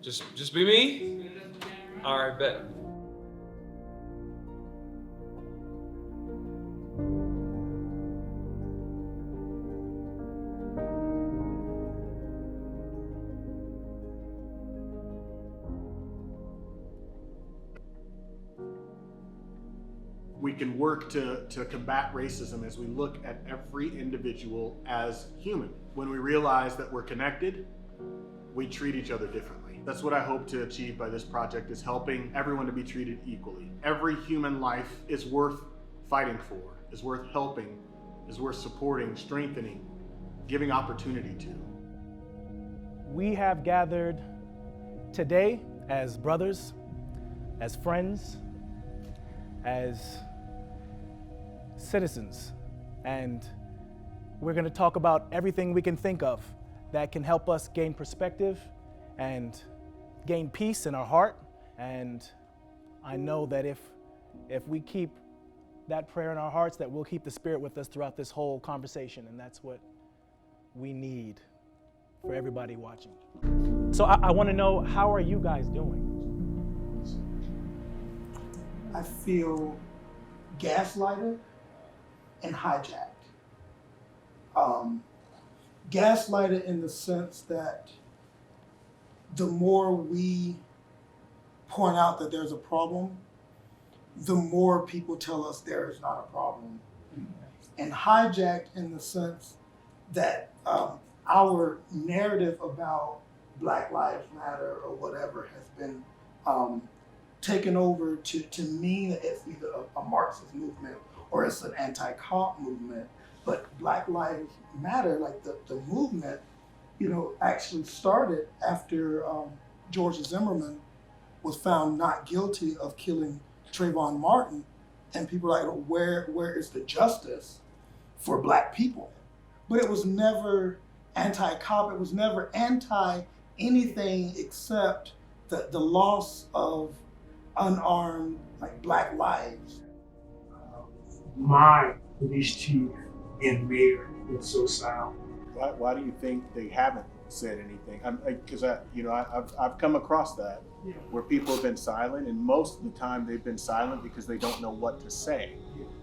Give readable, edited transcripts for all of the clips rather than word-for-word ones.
Just be me? All right, bet. We can work to combat racism as we look at every individual as human. When we realize that we're connected, we treat each other differently. That's what I hope to achieve by this project, is helping everyone to be treated equally. Every human life is worth fighting for, is worth helping, is worth supporting, strengthening, giving opportunity to. We have gathered today as brothers, as friends, as citizens, and we're going to talk about everything we can think of that can help us gain perspective and gain peace in our heart. And I know that if we keep that prayer in our hearts, that we'll keep the Spirit with us throughout this whole conversation, and that's what we need for everybody watching. So I want to know, how are you guys doing? I feel gaslighted and hijacked. Gaslighted in the sense that the more we point out that there's a problem, the more people tell us there is not a problem. And hijacked in the sense that our narrative about Black Lives Matter or whatever has been taken over to mean that it's either a Marxist movement or it's an anti-cop movement. But Black Lives Matter, like the movement, actually started after George Zimmerman was found not guilty of killing Trayvon Martin, and people are like, where is the justice for Black people? But it was never anti-cop, it was never anti-anything except the loss of unarmed, Black lives. My police chief and mayor is so silent. Why do you think they haven't said anything? Because I've come across that where people have been silent, and most of the time they've been silent because they don't know what to say.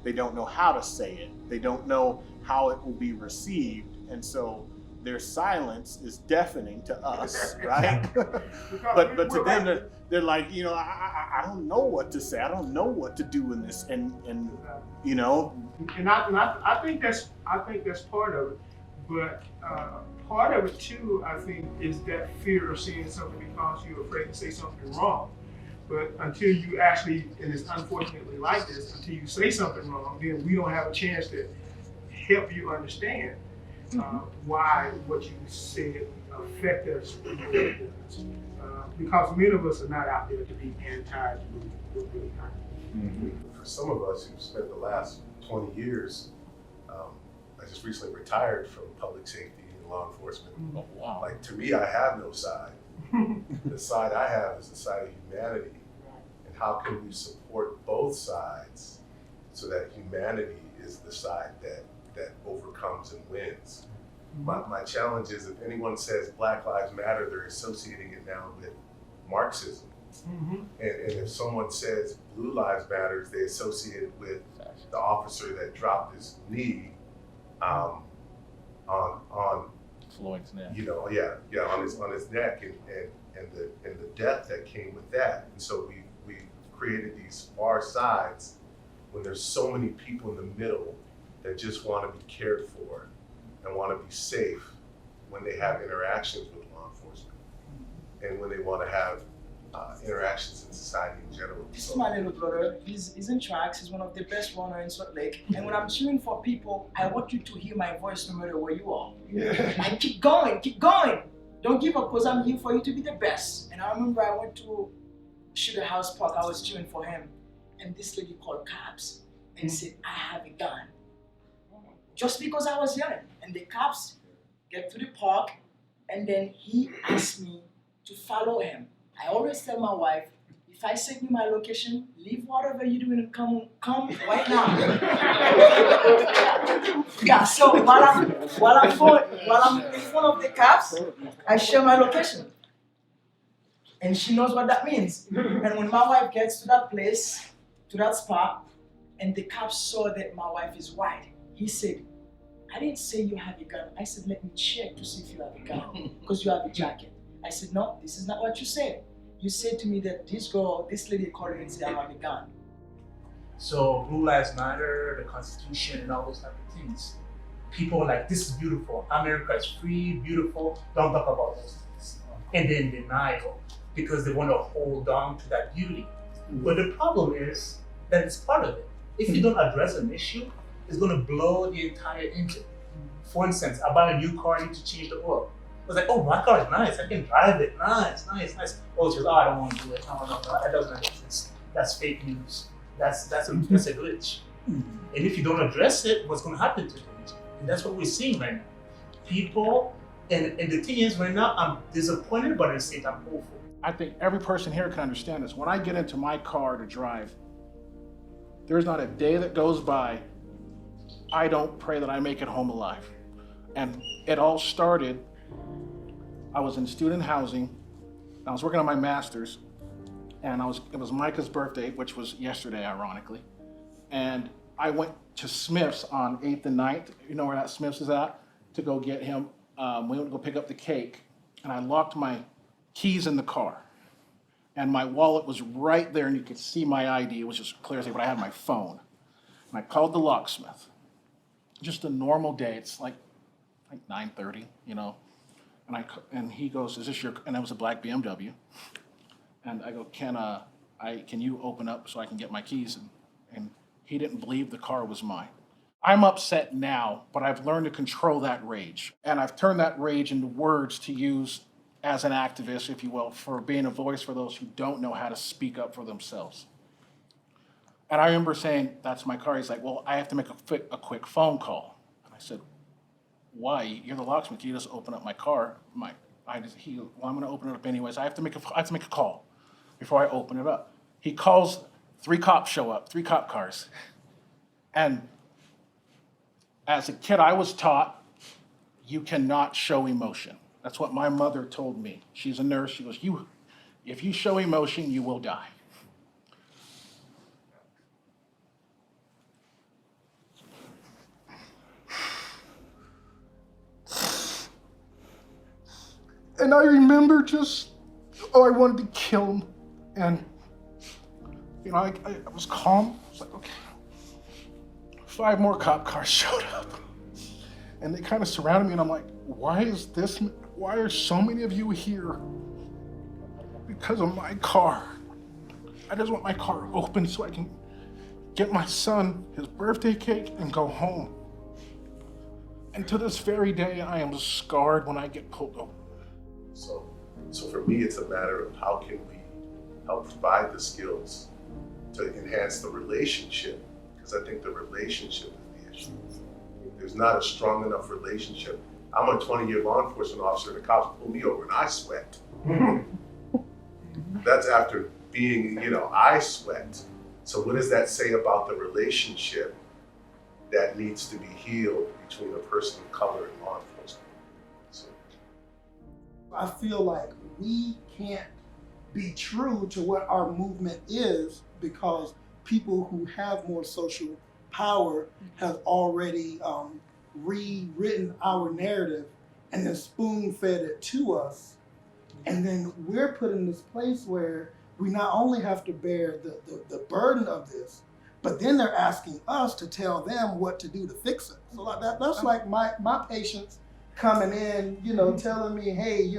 They don't know how to say it. They don't know how it will be received, and so their silence is deafening to us, right? but to them, they're like, I don't know what to say. I don't know what to do in this, and I think that's part of it. But part of it too, I think, is that fear of saying something because you're afraid to say something wrong. But until you actually, and it's unfortunately like this, until you say something wrong, then we don't have a chance to help you understand why what you said affect us. Because many of us are not out there to be anti-movement. For some of us who've spent the last 20 years, I just recently retired from public safety and law enforcement. Oh, wow. To me, I have no side. The side I have is the side of humanity. And how can we support both sides so that humanity is the side that overcomes and wins? My challenge is, if anyone says Black Lives Matter, they're associating it now with Marxism. And if someone says Blue Lives Matter, they associate it with the officer that dropped his knee on Floyd's neck. on his neck, and the death that came with that. And so we created these far sides when there's so many people in the middle that just want to be cared for and want to be safe when they have interactions with law enforcement and when they want to have interactions in society in general. This is my little brother. He's in tracks. He's one of the best runners in Salt Lake. And when I'm cheering for people, I want you to hear my voice no matter where you are. And keep going, keep going. Don't give up, because I'm here for you to be the best. And I remember I went to Sugar House Park. I was cheering for him. And this lady called cops and said, I have a gun. Just because I was young. And the cops get to the park, and then he asked me to follow him. I always tell my wife, if I send you my location, leave whatever you're doing and come right now. Yeah, so while I'm in front of the cops, I share my location. And she knows what that means. And when my wife gets to that place, to that spot, and the cop saw that my wife is white, he said, I didn't say you have a gun. I said, let me check to see if you have a gun, because you have a jacket. I said, no, this is not what you said. You said to me that this lady called you and said, I have a gun. So Blue Lives Matter, the Constitution, and all those type of things. People are like, this is beautiful. America is free, beautiful. Don't talk about those things. And then denial, because they want to hold on to that beauty. But the problem is that it's part of it. If you don't address an issue, it's going to blow the entire engine. For instance, I buy a new car, I need to change the oil. I was like, oh, my car is nice. I can drive it. Nice. Oh, she goes, oh, I don't want to do it. No, that doesn't exist. That's fake news. That's a glitch. And if you don't address it, what's going to happen to the engine? And that's what we're seeing right now. People, and the thing is, right now, I'm disappointed, but at the same time, hopeful. I think every person here can understand this. When I get into my car to drive, there's not a day that goes by I don't pray that I make it home alive. And it all started, I was in student housing, I was working on my master's, and it was Micah's birthday, which was yesterday, ironically. And I went to Smith's on 8th and 9th, you know where that Smith's is at, to go get him. We went to go pick up the cake, and I locked my keys in the car. And my wallet was right there, and you could see my ID. It was just clear as day, but I had my phone. And I called the locksmith. Just a normal day. It's like 9:30, you know. And he goes, "Is this your?" And it was a black BMW. And I go, "Can you open up so I can get my keys?" And he didn't believe the car was mine. I'm upset now, but I've learned to control that rage, and I've turned that rage into words to use as an activist, if you will, for being a voice for those who don't know how to speak up for themselves. And I remember saying, "That's my car." He's like, "Well, I have to make a quick phone call." And I said, "Why? You're the locksmith. Can you just open up my car?" Well, I'm going to open it up anyways. I have to make a call before I open it up. He calls, 3 cops show up, 3 cop cars. And as a kid, I was taught you cannot show emotion. That's what my mother told me. She's a nurse. She goes, if you show emotion, you will die. And I remember I wanted to kill him. And, you know, I was calm. I was like, okay. 5 more cop cars showed up. And they kind of surrounded me, and I'm like, why are so many of you here? Because of my car. I just want my car open so I can get my son his birthday cake and go home. And to this very day, I am scarred when I get pulled over. So for me, it's a matter of how can we help provide the skills to enhance the relationship, because I think the relationship is the issue. If there's not a strong enough relationship, I'm a 20-year law enforcement officer, and the cops pull me over and I sweat. That's after being, I sweat. So what does that say about the relationship that needs to be healed between a person of color and law enforcement? So I feel like we can't be true to what our movement is because people who have more social power have already rewritten our narrative and then spoon-fed it to us. And then we're put in this place where we not only have to bear the burden of this, but then they're asking us to tell them what to do to fix it. So like that's like my patients coming in, telling me, hey,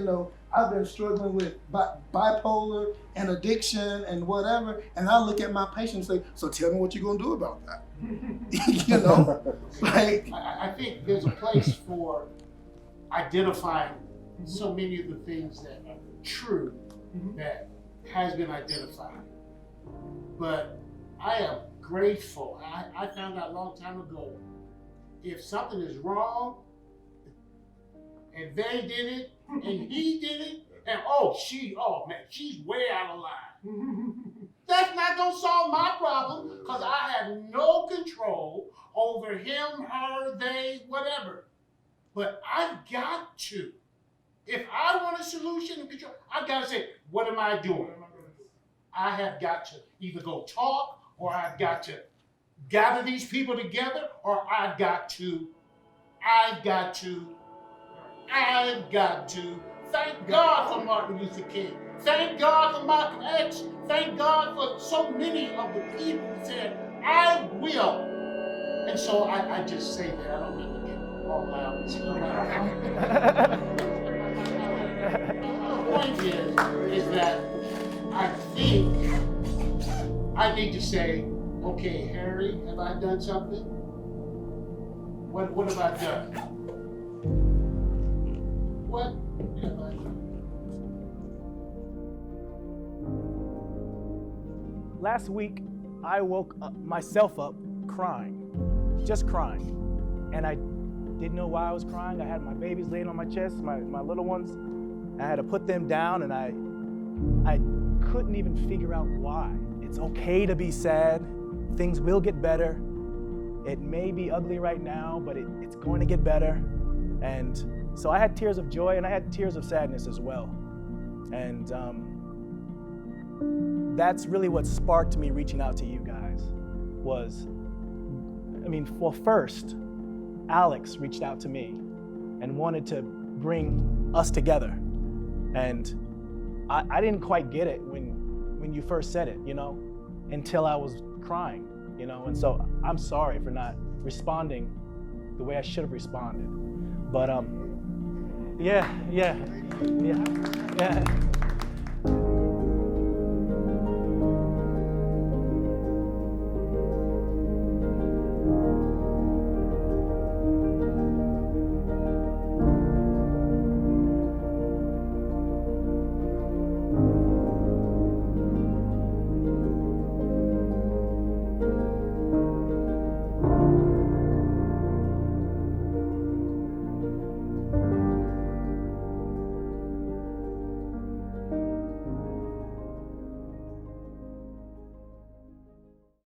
I've been struggling with bipolar and addiction and whatever. And I look at my patient and say, so tell me what you're gonna do about that. I think there's a place for identifying so many of the things that are true that has been identified. But I am grateful. I found out a long time ago, if something is wrong, and they did it, and he did it, and she's way out of line. That's not gonna solve my problem, because I have no control over him, her, they, whatever. But I've got to If I want a solution and control, I gotta say, what am I doing? I have got to either go talk, or I've got to gather these people together, or I've got to. Thank God for Martin Luther King. Thank God for Malcolm X. Thank God for so many of the people who said, I will. And so I just say that. I don't mean to get all loud. The point is that I think I need to say, okay, Harry, have I done something? What have I done? What have I done? Last week, I woke myself up crying, just crying. And I didn't know why I was crying. I had my babies laying on my chest, my little ones. I had to put them down, and I couldn't even figure out why. It's okay to be sad. Things will get better. It may be ugly right now, but it's going to get better. And so I had tears of joy, and I had tears of sadness as well. And that's really what sparked me reaching out to you guys was, well, first, Alex reached out to me and wanted to bring us together. And I didn't quite get it when you first said it, until I was crying, and so I'm sorry for not responding the way I should have responded. But yeah.